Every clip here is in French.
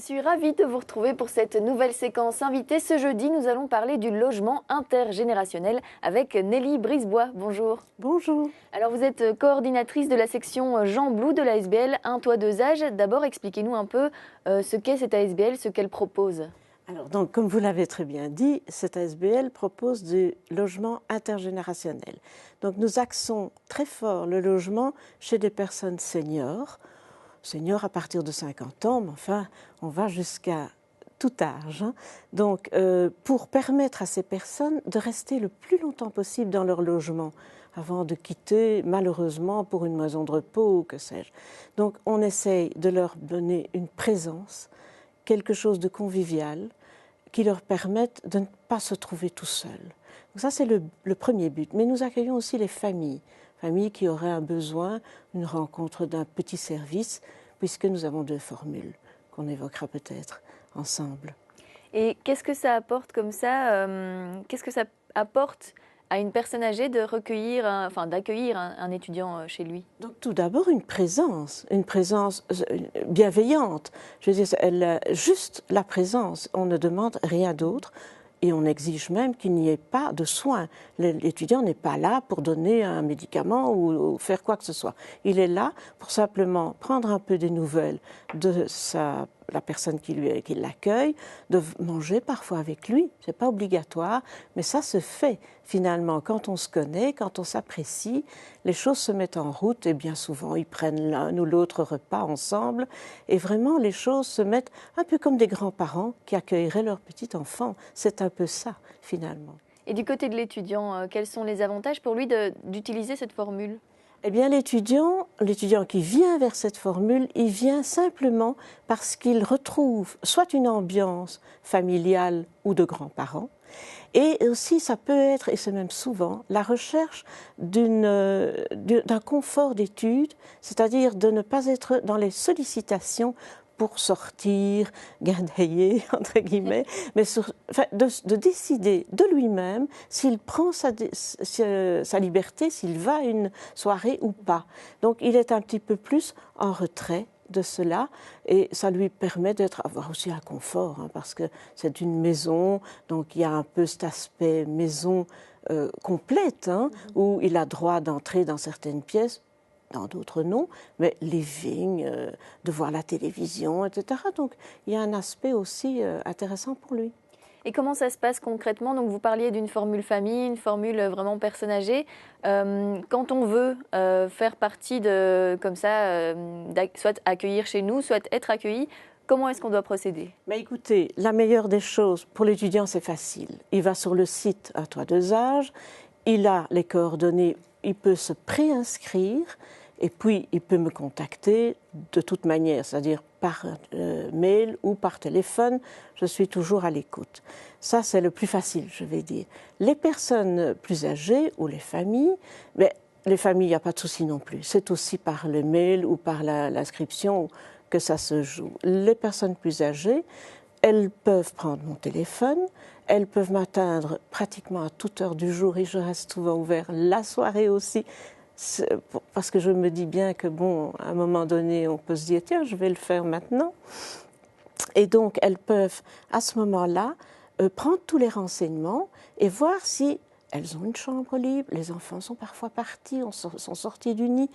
suis ravie de vous retrouver pour cette nouvelle séquence invitée. Ce jeudi, nous allons parler du logement intergénérationnel avec Nelly Brisebois. Bonjour. Bonjour. Alors vous êtes coordinatrice de la section Jean Blou de l'ASBL Un Toit Deux Âges. D'abord, expliquez-nous un peu ce qu'est cette ASBL, ce qu'elle propose. Alors, donc, comme vous l'avez très bien dit, cette ASBL propose du logement intergénérationnel. Donc nous axons très fort le logement chez des personnes seniors à partir de 50 ans, mais enfin, on va jusqu'à tout âge. Donc, pour permettre à ces personnes de rester le plus longtemps possible dans leur logement, avant de quitter, malheureusement, pour une maison de repos ou que sais-je. Donc, on essaye de leur donner une présence, quelque chose de convivial, qui leur permette de ne pas se trouver tout seuls. Donc ça, c'est le premier but. Mais nous accueillons aussi les familles qui auraient un besoin, une rencontre d'un petit service, puisque nous avons deux formules qu'on évoquera peut-être ensemble. Et qu'est-ce que ça apporte comme ça qu'est-ce que ça apporte à une personne âgée de d'accueillir un étudiant chez lui? Donc tout d'abord une présence bienveillante. Je veux dire, juste la présence, on ne demande rien d'autre. Et on exige même qu'il n'y ait pas de soins. L'étudiant n'est pas là pour donner un médicament ou faire quoi que ce soit. Il est là pour simplement prendre un peu des nouvelles de la personne qui l'accueille, de manger parfois avec lui. Ce n'est pas obligatoire, mais ça se fait finalement quand on se connaît, quand on s'apprécie. Les choses se mettent en route et bien souvent ils prennent l'un ou l'autre repas ensemble. Et vraiment les choses se mettent un peu comme des grands-parents qui accueilleraient leur petit enfant. C'est un peu ça finalement. Et du côté de l'étudiant, quels sont les avantages pour lui d'utiliser cette formule? Eh bien, l'étudiant qui vient vers cette formule, il vient simplement parce qu'il retrouve soit une ambiance familiale ou de grands-parents, et aussi ça peut être, et c'est même souvent, la recherche d'un confort d'étude, c'est-à-dire de ne pas être dans les sollicitations pour sortir, gadailler, entre guillemets, mais de décider de lui-même s'il prend sa liberté, s'il va à une soirée ou pas. Donc il est un petit peu plus en retrait de cela et ça lui permet d'avoir aussi un confort, parce que c'est une maison, donc il y a un peu cet aspect maison complète, où il a droit d'entrer dans certaines pièces, dans d'autres non, mais living, de voir la télévision, etc. Donc il y a un aspect aussi intéressant pour lui. Et comment ça se passe concrètement? Donc vous parliez d'une formule famille, une formule vraiment personne âgée. Quand on veut faire partie comme ça, soit accueillir chez nous, soit être accueilli, comment est-ce qu'on doit procéder? Mais écoutez, la meilleure des choses pour l'étudiant, c'est facile. Il va sur le site Un Toit Deux Âges, il a les coordonnées, il peut se préinscrire. Et puis, il peut me contacter de toute manière, c'est-à-dire par mail ou par téléphone. Je suis toujours à l'écoute. Ça, c'est le plus facile, je vais dire. Les personnes plus âgées ou les familles, mais les familles, il n'y a pas de souci non plus. C'est aussi par le mail ou par l'inscription que ça se joue. Les personnes plus âgées, elles peuvent prendre mon téléphone, elles peuvent m'atteindre pratiquement à toute heure du jour et je reste souvent ouvert la soirée aussi. Parce que je me dis bien que, bon, à un moment donné, on peut se dire, tiens, je vais le faire maintenant. Et donc, elles peuvent, à ce moment-là, prendre tous les renseignements et voir si elles ont une chambre libre. Les enfants sont parfois partis, sont sortis du nid.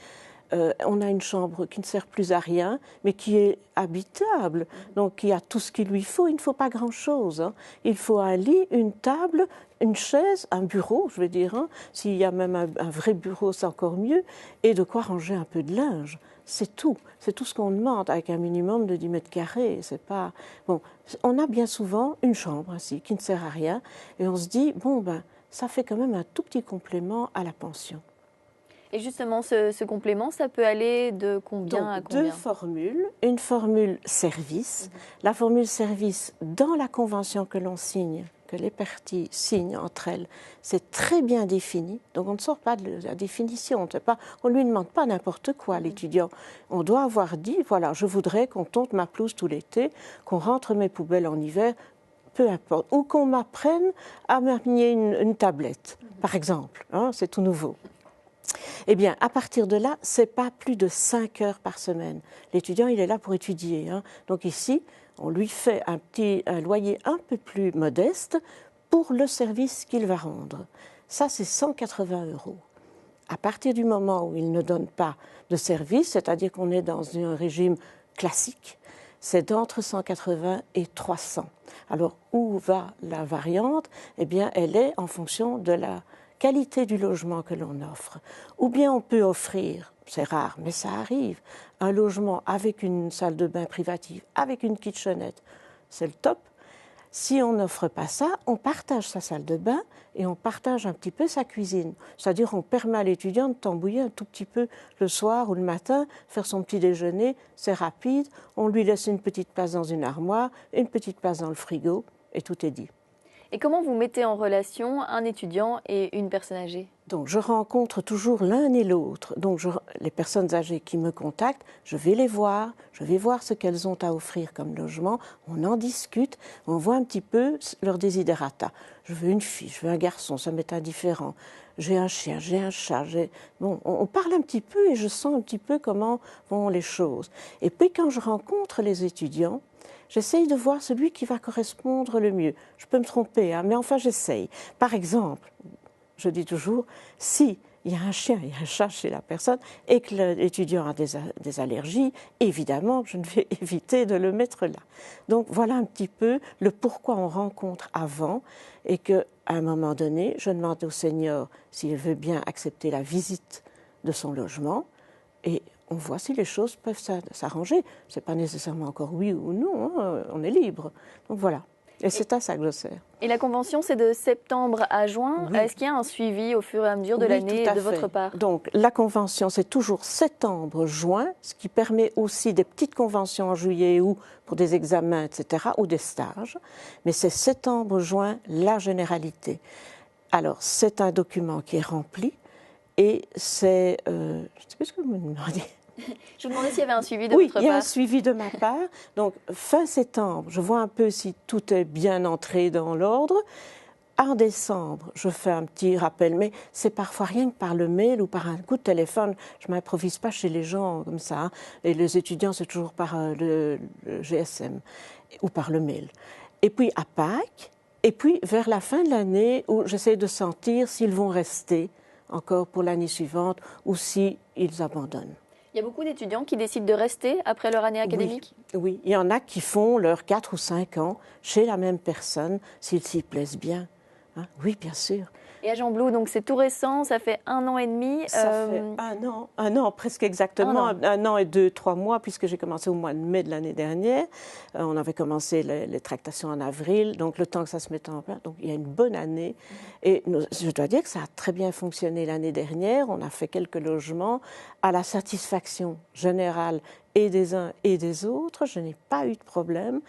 On a une chambre qui ne sert plus à rien, mais qui est habitable. Donc, il y a tout ce qu'il lui faut. Il ne faut pas grand-chose. Il faut un lit, une table, une chaise, un bureau, je veux dire. S'il y a même un vrai bureau, c'est encore mieux. Et de quoi ranger un peu de linge. C'est tout. C'est tout ce qu'on demande, avec un minimum de 10 mètres carrés. C'est pas... Bon, on a bien souvent une chambre ainsi, qui ne sert à rien. Et on se dit, bon, ça fait quand même un tout petit complément à la pension. Et justement, ce complément, ça peut aller de combien à combien? Deux formules. Une formule service. La formule service, dans la convention que l'on signe, que les parties signent entre elles, c'est très bien défini. Donc on ne sort pas de la définition. On ne lui demande pas n'importe quoi, l'étudiant. On doit avoir dit, voilà, je voudrais qu'on tonte ma pelouse tout l'été, qu'on rentre mes poubelles en hiver, peu importe. Ou qu'on m'apprenne à manier une tablette, par exemple. C'est tout nouveau. Eh bien, à partir de là, ce n'est pas plus de 5 heures par semaine. L'étudiant, il est là pour étudier. Donc ici, on lui fait un loyer un peu plus modeste pour le service qu'il va rendre. Ça, c'est 180 €. À partir du moment où il ne donne pas de service, c'est-à-dire qu'on est dans un régime classique, c'est d'entre 180 et 300. Alors, où va la variante? Eh bien, elle est en fonction de la qualité du logement que l'on offre. Ou bien on peut offrir, c'est rare, mais ça arrive, un logement avec une salle de bain privative, avec une kitchenette, c'est le top. Si on n'offre pas ça, on partage sa salle de bain et on partage un petit peu sa cuisine. C'est-à-dire on permet à l'étudiant de tambouiller un tout petit peu le soir ou le matin, faire son petit déjeuner, c'est rapide, on lui laisse une petite place dans une armoire, une petite place dans le frigo et tout est dit. Et comment vous mettez en relation un étudiant et une personne âgée? Donc je rencontre toujours l'un et l'autre. Donc les personnes âgées qui me contactent, je vais les voir, je vais voir ce qu'elles ont à offrir comme logement, on en discute, on voit un petit peu leurs desiderata. Je veux une fille, je veux un garçon, ça m'est indifférent. J'ai un chien, j'ai un chat. Bon, on parle un petit peu et je sens un petit peu comment vont les choses. Et puis quand je rencontre les étudiants, j'essaye de voir celui qui va correspondre le mieux. Je peux me tromper, hein, mais enfin j'essaye. Par exemple, je dis toujours, si il y a un chien et un chat chez la personne et que l'étudiant a des allergies, évidemment, je ne vais éviter de le mettre là. Donc voilà un petit peu le pourquoi on rencontre avant et qu'à un moment donné, je demande au senior s'il veut bien accepter la visite de son logement et on voit si les choses peuvent s'arranger. Ce n'est pas nécessairement encore oui ou non, hein, on est libre. Donc voilà. Et c'est à ça que je sers. Et la convention, c'est de septembre à juin. Oui. Est-ce qu'il y a un suivi au fur et à mesure de l'année de votre part? Donc la convention, c'est toujours septembre-juin, ce qui permet aussi des petites conventions en juillet ou pour des examens, etc., ou des stages. Mais c'est septembre-juin la généralité. Alors c'est un document qui est rempli et c'est... je ne sais plus ce que vous me demandez. Je vous demandais s'il y avait un suivi de oui, votre part. Oui, il y a un suivi de ma part. Donc, fin septembre, je vois un peu si tout est bien entré dans l'ordre. En décembre, je fais un petit rappel, mais c'est parfois rien que par le mail ou par un coup de téléphone. Je ne m'improvise pas chez les gens comme ça. Hein. Et les étudiants, c'est toujours par le GSM ou par le mail. Et puis, à Pâques, et puis vers la fin de l'année, où j'essaie de sentir s'ils vont rester encore pour l'année suivante ou s'ils abandonnent. Il y a beaucoup d'étudiants qui décident de rester après leur année académique? Oui, il y en a qui font leurs 4 ou 5 ans chez la même personne, s'ils s'y plaisent bien. Hein? Oui, bien sûr. Et à Gembloux, donc c'est tout récent, ça fait 1 an et demi. Ça fait un an presque exactement, un an et 2-3 mois, puisque j'ai commencé au mois de mai de l'année dernière. On avait commencé les tractations en avril, donc le temps que ça se mette en place, donc il y a une bonne année. Et je dois dire que ça a très bien fonctionné l'année dernière. On a fait quelques logements à la satisfaction générale et des uns et des autres. Je n'ai pas eu de problème.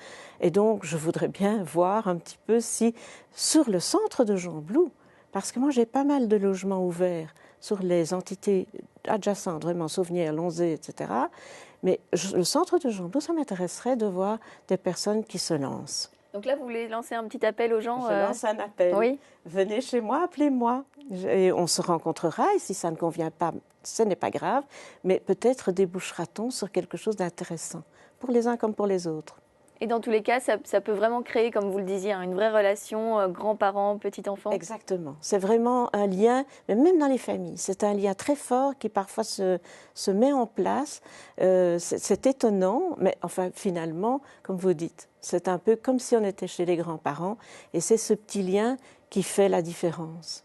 Et donc, je voudrais bien voir un petit peu si, sur le centre de Gembloux, parce que moi, j'ai pas mal de logements ouverts sur les entités adjacentes, vraiment Sauvenières, Lonzé, etc. Mais le centre de Gembloux, ça m'intéresserait de voir des personnes qui se lancent. Donc là, vous voulez lancer un petit appel aux gens? Je lance un appel. Oui. Venez chez moi, appelez-moi. Et on se rencontrera et si ça ne convient pas, ce n'est pas grave. Mais peut-être débouchera-t-on sur quelque chose d'intéressant, pour les uns comme pour les autres. Et dans tous les cas, ça peut vraiment créer, comme vous le disiez, une vraie relation grands-parents, petits-enfants. Exactement. C'est vraiment un lien, mais même dans les familles, c'est un lien très fort qui parfois se met en place. C'est étonnant, mais enfin finalement, comme vous dites, c'est un peu comme si on était chez les grands-parents et c'est ce petit lien qui fait la différence.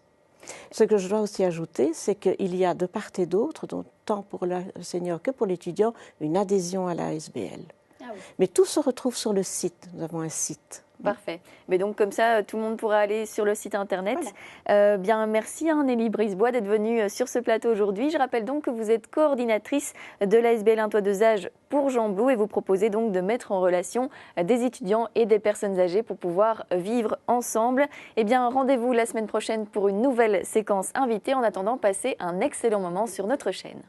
Ce que je dois aussi ajouter, c'est qu'il y a de part et d'autre, tant pour le senior que pour l'étudiant, une adhésion à la SBL. Ah oui. Mais tout se retrouve sur le site. Nous avons un site. Parfait. Mais donc comme ça, tout le monde pourra aller sur le site internet. Voilà. Bien, merci Nelly Brisebois d'être venue sur ce plateau aujourd'hui. Je rappelle donc que vous êtes coordinatrice de l'ASBL Un Toit Deux Âges pour Gembloux et vous proposez donc de mettre en relation des étudiants et des personnes âgées pour pouvoir vivre ensemble. Eh bien, rendez-vous la semaine prochaine pour une nouvelle séquence invitée. En attendant, passez un excellent moment sur notre chaîne.